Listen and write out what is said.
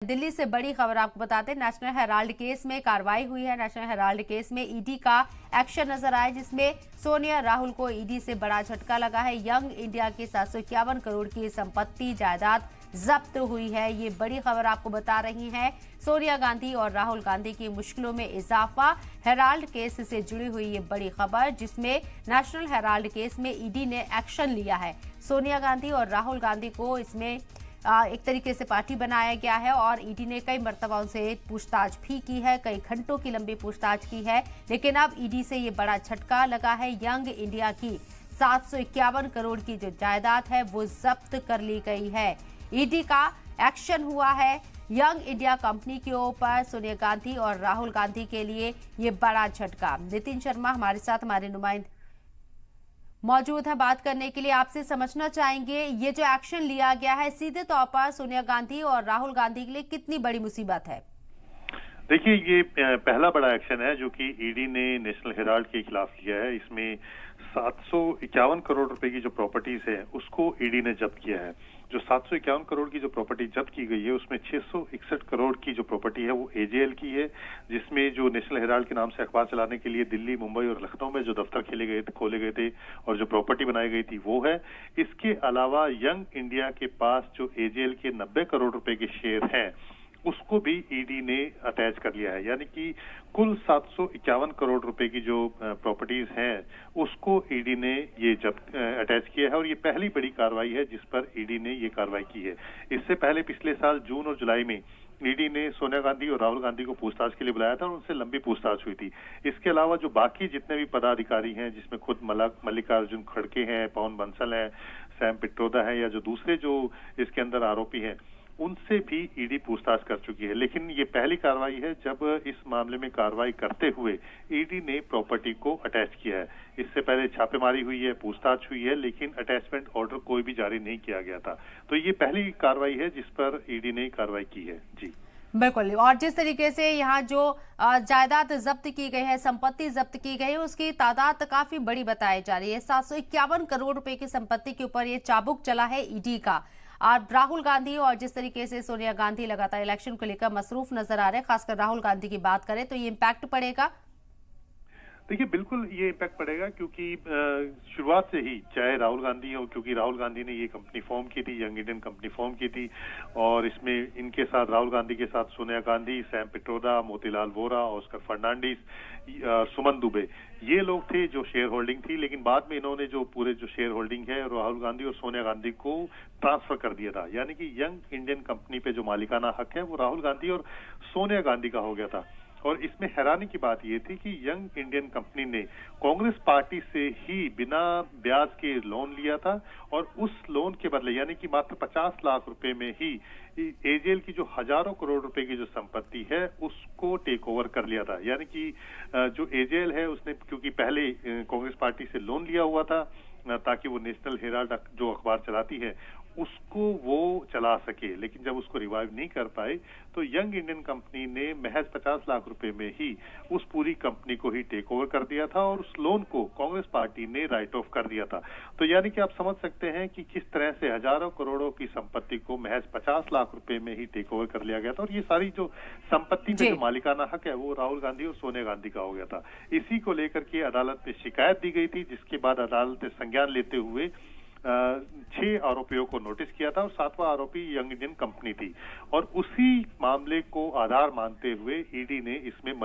दिल्ली से बड़ी खबर आपको बताते हैं। नेशनल हेराल्ड केस में कार्रवाई हुई है। नेशनल हेराल्ड केस में ईडी का एक्शन नजर आया, जिसमें सोनिया राहुल को ईडी से बड़ा झटका लगा है। यंग इंडिया की 751 करोड़ की संपत्ति जायदाद जब्त हुई है। ये बड़ी खबर आपको बता रही है। सोनिया गांधी और राहुल गांधी की मुश्किलों में इजाफा, हेराल्ड केस से जुड़ी हुई ये बड़ी खबर, जिसमें नेशनल हेराल्ड केस में ईडी ने एक्शन लिया है। सोनिया गांधी और राहुल गांधी को इसमें एक तरीके से पार्टी बनाया गया है और ईडी ने कई मर्तबा उनसे पूछताछ भी की है, कई घंटों की लंबी पूछताछ की है। लेकिन अब ईडी से ये बड़ा झटका लगा है। यंग इंडिया की 751 करोड़ की जो जायदाद है वो जब्त कर ली गई है। ईडी का एक्शन हुआ है यंग इंडिया कंपनी के ऊपर। सोनिया गांधी और राहुल गांधी के लिए ये बड़ा झटका। नितिन शर्मा हमारे साथ, हमारे नुमाइंदे मौजूद है बात करने के लिए। आपसे समझना चाहेंगे, ये जो एक्शन लिया गया है सीधे तौर पर सोनिया गांधी और राहुल गांधी के लिए कितनी बड़ी मुसीबत है? देखिए, ये पहला बड़ा एक्शन है जो कि ईडी ने नेशनल हेराल्ड के खिलाफ लिया है। इसमें 751 करोड़ रुपए की जो प्रॉपर्टीज है उसको ईडी ने जब्त किया है। जो 751 करोड़ की जो प्रॉपर्टी जब्त की गई है उसमें 661 करोड़ की जो प्रॉपर्टी है वो एजेएल की है, जिसमें जो नेशनल हेराल्ड के नाम से अखबार चलाने के लिए दिल्ली, मुंबई और लखनऊ में जो दफ्तर खोले गए थे और जो प्रॉपर्टी बनाई गई थी वो है। इसके अलावा यंग इंडिया के पास जो एजेएल के 90 करोड़ रुपए के शेयर हैं उसको भी ईडी ने अटैच कर लिया है। यानी कि कुल 751 करोड़ रुपए की जो प्रॉपर्टीज हैं उसको ईडी ने ये अटैच किया है और ये पहली बड़ी कार्रवाई है जिस पर ईडी ने ये कार्रवाई की है। इससे पहले पिछले साल जून और जुलाई में ईडी ने सोनिया गांधी और राहुल गांधी को पूछताछ के लिए बुलाया था और उनसे लंबी पूछताछ हुई थी। इसके अलावा जो बाकी जितने भी पदाधिकारी हैं, जिसमें खुद मल्लिकार्जुन खड़गे हैं, पवन बंसल है, सैम पिट्रोदा है, या जो दूसरे जो इसके अंदर आरोपी हैं, उनसे भी ईडी पूछताछ कर चुकी है। लेकिन ये पहली कार्रवाई है जब इस मामले में कार्रवाई करते हुए ईडी ने प्रॉपर्टी को अटैच किया है। इससे पहले छापेमारी हुई है, पूछताछ हुई है, लेकिन अटैचमेंट ऑर्डर कोई भी जारी नहीं किया गया था। तो ये पहली कार्रवाई है जिस पर ईडी ने कार्रवाई की है। जी बिल्कुल। और जिस तरीके से यहाँ जो जायदाद जब्त की गई है, संपत्ति जब्त की गई है, उसकी तादाद काफी बड़ी बताई जा रही है। 751 करोड़ रुपए की संपत्ति के ऊपर ये चाबुक चला है ईडी का। और राहुल गांधी और जिस तरीके से सोनिया गांधी लगातार इलेक्शन को लेकर मसरूफ नजर आ रहे हैं, खासकर राहुल गांधी की बात करें तो ये इम्पैक्ट पड़ेगा। देखिए, बिल्कुल ये इम्पैक्ट पड़ेगा क्योंकि शुरुआत से ही, चाहे राहुल गांधी हो, क्योंकि राहुल गांधी ने ये कंपनी फॉर्म की थी, यंग इंडियन कंपनी फॉर्म की थी, और इसमें इनके साथ, राहुल गांधी के साथ सोनिया गांधी, सैम पिट्रोदा, मोतीलाल वोरा, ऑस्कर फर्नांडिस, सुमन दुबे, ये लोग थे जो शेयर होल्डिंग थी। लेकिन बाद में इन्होंने जो पूरे जो शेयर होल्डिंग है राहुल गांधी और सोनिया गांधी को ट्रांसफर कर दिया था। यानी कि यंग इंडियन कंपनी पे जो मालिकाना हक है वो राहुल गांधी और सोनिया गांधी का हो गया था। और इसमें हैरानी की बात यह थी कि यंग इंडियन कंपनी ने कांग्रेस पार्टी से ही बिना ब्याज के लोन लिया था और उस लोन के बदले, यानी कि मात्र 50 लाख रुपए में ही एजेएल की जो हजारों करोड़ रुपए की जो संपत्ति है उसको टेक ओवर कर लिया था। यानी कि जो एजेएल है उसने, क्योंकि पहले कांग्रेस पार्टी से लोन लिया हुआ था ताकि वो नेशनल हेराल्ड जो अखबार चलाती है उसको वो चला सके, लेकिन जब उसको रिवाइव नहीं कर पाए तो यंग इंडियन कंपनी ने महज 50 लाख रुपए में ही उस पूरी कंपनी को ही टेक ओवर कर दिया था और उस लोन को कांग्रेस पार्टी ने राइट ऑफ कर दिया था। तो यानी कि आप समझ सकते हैं कि किस तरह से हजारों करोड़ों की संपत्ति को महज 50 लाख रुपए में ही टेक ओवर कर लिया गया था और ये सारी जो संपत्ति में जो मालिकाना हक है वो राहुल गांधी और सोनिया गांधी का हो गया था। इसी को लेकर के अदालत में शिकायत दी गई थी, जिसके बाद अदालत ने संज्ञान लेते हुए 6 आरोपियों को नोटिस किया था और 7वां आरोपी यंग इंडियन कंपनी थी और उसी मामले को आधार मानते हुए ईडी ने इसमें